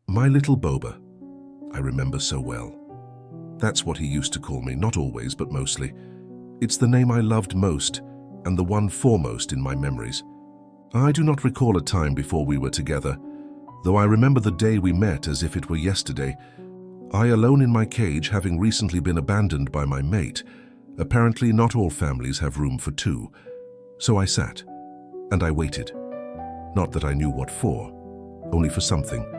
My little Boba, I remember so well. That's what he used to call me, not always, but mostly. It's the name I loved most and the one foremost in my memories. I do not recall a time before we were together, though I remember the day we met as if it were yesterday. I alone in my cage, having recently been abandoned by my mate. Apparently not all families have room for two. So I sat, and I waited. Not that I knew what for, only for something.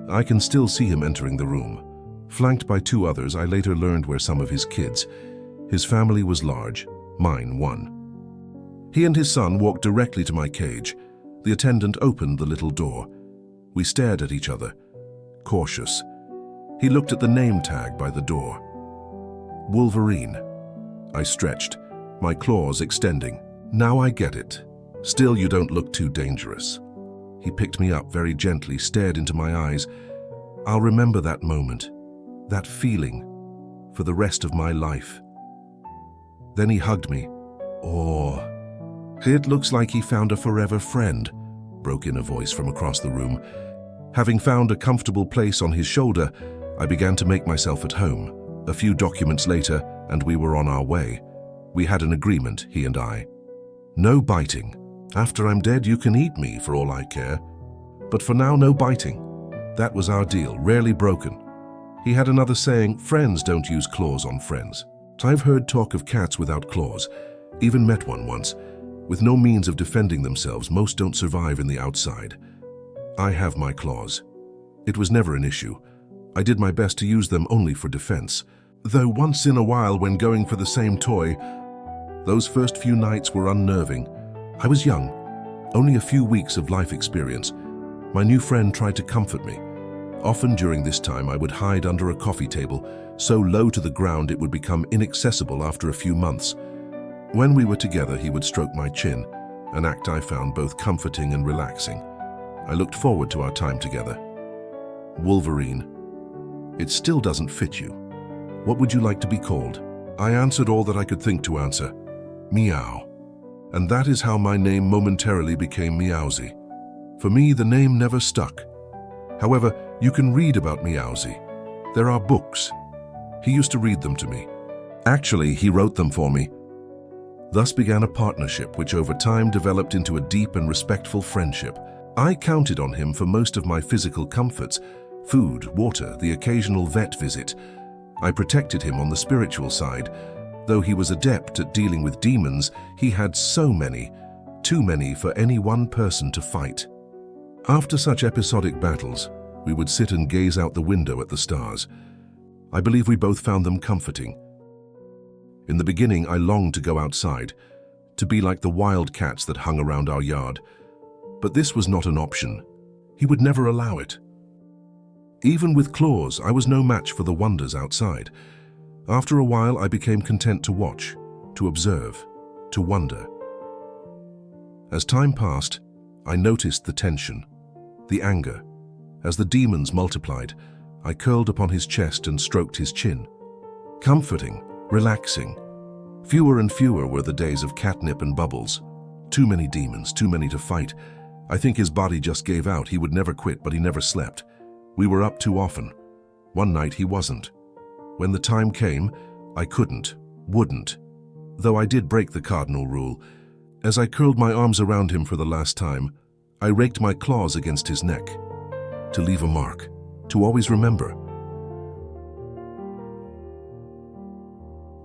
I can still see him entering the room. Flanked by two others, I later learned were some of his kids. His family was large, mine one. He and his son walked directly to my cage. The attendant opened the little door. We stared at each other, cautious. He looked at the name tag by the door. Wolverine. I stretched, my claws extending. Now I get it. Still, you don't look too dangerous. He picked me up very gently, stared into my eyes. I'll remember that moment, that feeling, for the rest of my life. Then he hugged me. Oh, it looks like he found a forever friend, broke in a voice from across the room. Having found a comfortable place on his shoulder, I began to make myself at home. A few documents later, and we were on our way. We had an agreement, he and I. No biting. After I'm dead, you can eat me for all I care. But for now, no biting. That was our deal, rarely broken. He had another saying, friends don't use claws on friends. I've heard talk of cats without claws, even met one once. With no means of defending themselves, most don't survive in the outside. I have my claws. It was never an issue. I did my best to use them only for defense. Though once in a while when going for the same toy, those first few nights were unnerving. I was young, only a few weeks of life experience. My new friend tried to comfort me. Often during this time I would hide under a coffee table, so low to the ground it would become inaccessible after a few months. When we were together, he would stroke my chin, an act I found both comforting and relaxing. I looked forward to our time together. Wolverine. It still doesn't fit you. What would you like to be called? I answered all that I could think to answer. Meow. And that is how my name momentarily became Meowsy. For me, the name never stuck. However, you can read about Meowsy. There are books. He used to read them to me. Actually, he wrote them for me. Thus began a partnership which over time developed into a deep and respectful friendship. I counted on him for most of my physical comforts, food, water, the occasional vet visit. I protected him on the spiritual side. Though he was adept at dealing with demons, he had so many, too many for any one person to fight. After such episodic battles, we would sit and gaze out the window at the stars. I believe we both found them comforting. In the beginning, I longed to go outside, to be like the wild cats that hung around our yard. But this was not an option. He would never allow it. Even with claws, I was no match for the wonders outside. After a while, I became content to watch, to observe, to wonder. As time passed, I noticed the tension, the anger. As the demons multiplied, I curled upon his chest and stroked his chin. Comforting, relaxing. Fewer and fewer were the days of catnip and bubbles. Too many demons, too many to fight. I think his body just gave out. He would never quit, but he never slept. We were up too often. One night he wasn't. When the time came, I couldn't, wouldn't. Though I did break the cardinal rule. As I curled my arms around him for the last time, I raked my claws against his neck. To leave a mark, to always remember.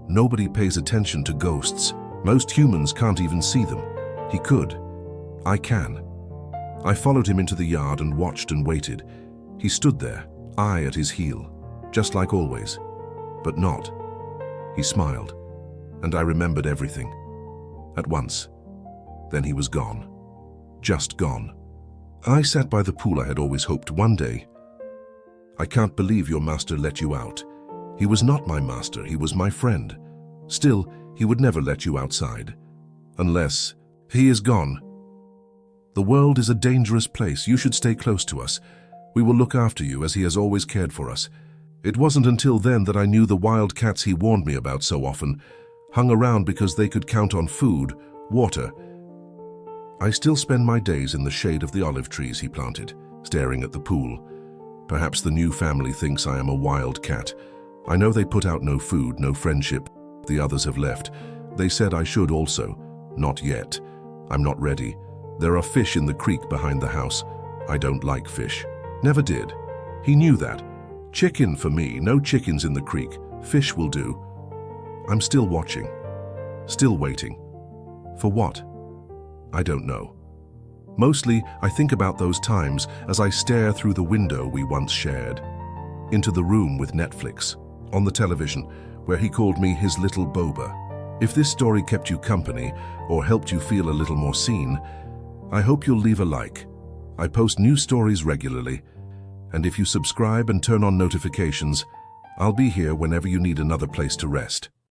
Nobody pays attention to ghosts. Most humans can't even see them. He could. I can. I followed him into the yard and watched and waited. He stood there, I at his heel, just like always. But not. He smiled, and I remembered everything. At once. Then he was gone. Just gone. I sat by the pool I had always hoped one day. I can't believe your master let you out. He was not my master, he was my friend. Still, he would never let you outside. Unless he is gone. The world is a dangerous place. You should stay close to us. We will look after you as he has always cared for us. It wasn't until then that I knew the wild cats he warned me about so often hung around because they could count on food, water. I still spend my days in the shade of the olive trees he planted, staring at the pool. Perhaps the new family thinks I am a wild cat. I know they put out no food, no friendship. The others have left. They said I should also. Not yet. I'm not ready. There are fish in the creek behind the house. I don't like fish. Never did. He knew that. Chicken for me, no chickens in the creek. Fish will do. I'm still watching. Still waiting. For what? I don't know. Mostly, I think about those times as I stare through the window we once shared. Into the room with Netflix, on the television, where he called me his Little Boba. If this story kept you company or helped you feel a little more seen, I hope you'll leave a like. I post new stories regularly, and if you subscribe and turn on notifications, I'll be here whenever you need another place to rest.